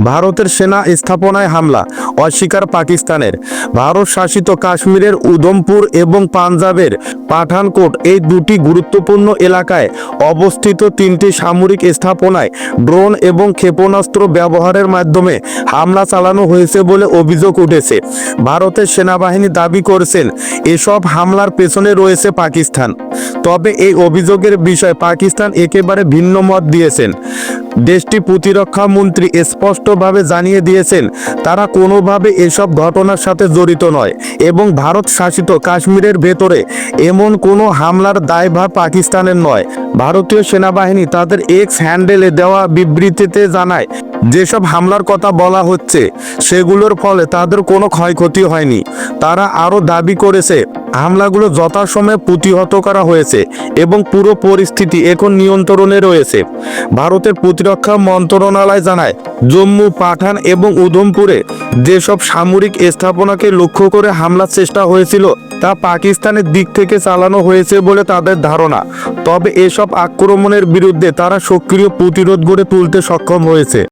ভারতের সেনা স্থাপনায় হামলা অস্বীকার পাকিস্তানের। ভারত শাসিত কাশ্মীরের উধমপুর এবং পাঞ্জাবের পাঠানকোট এই দুটি গুরুত্বপূর্ণ এলাকায় অবস্থিত তিনটি সামরিক স্থাপনায় ড্রোন এবং ক্ষেপণাস্ত্র ব্যবহারের মাধ্যমে হামলা চালানো হয়েছে বলে অভিযোগ উঠেছে। ভারতের সেনাবাহিনী দাবি করেছেন এসব হামলার পেছনে রয়েছে পাকিস্তান। তবে এই অভিযোগের বিষয়ে পাকিস্তান একেবারে ভিন্ন মত দিয়েছেন। দেশটির প্রতিরক্ষা মন্ত্রী স্পষ্টভাবে জানিয়ে দিয়েছেন তারা কোনোভাবে এসব ঘটনার সাথে জড়িত নয় এবং ভারত শাসিত কাশ্মীরের ভেতরে এমন কোনো হামলার দায়ভার পাকিস্তানের নয়। ভারতীয় সেনাবাহিনী তাদের এক্স হ্যান্ডেলে দেওয়া বিবৃতিতে জানায় যেসব হামলার কথা বলা হচ্ছে সেগুলোর ফলে তাদের কোনো ক্ষয়ক্ষতি হয়নি। তারা আরও দাবি করেছে হামলাগুলো যথাসময়ে প্রতিহত করা হয়েছে এবং পুরো পরিস্থিতি এখন নিয়ন্ত্রণে রয়েছে। ভারতের প্রতিরক্ষা মন্ত্রণালয় জানায় জম্মু, পাঠান এবং উধমপুরে যেসব সামরিক স্থাপনাকে লক্ষ্য করে হামলার চেষ্টা হয়েছিল তা পাকিস্তানের দিক থেকে চালানো হয়েছে বলে তাদের ধারণা। তবে এসব আক্রমণের বিরুদ্ধে তারা সক্রিয় প্রতিরোধ গড়ে তুলতে সক্ষম হয়েছে।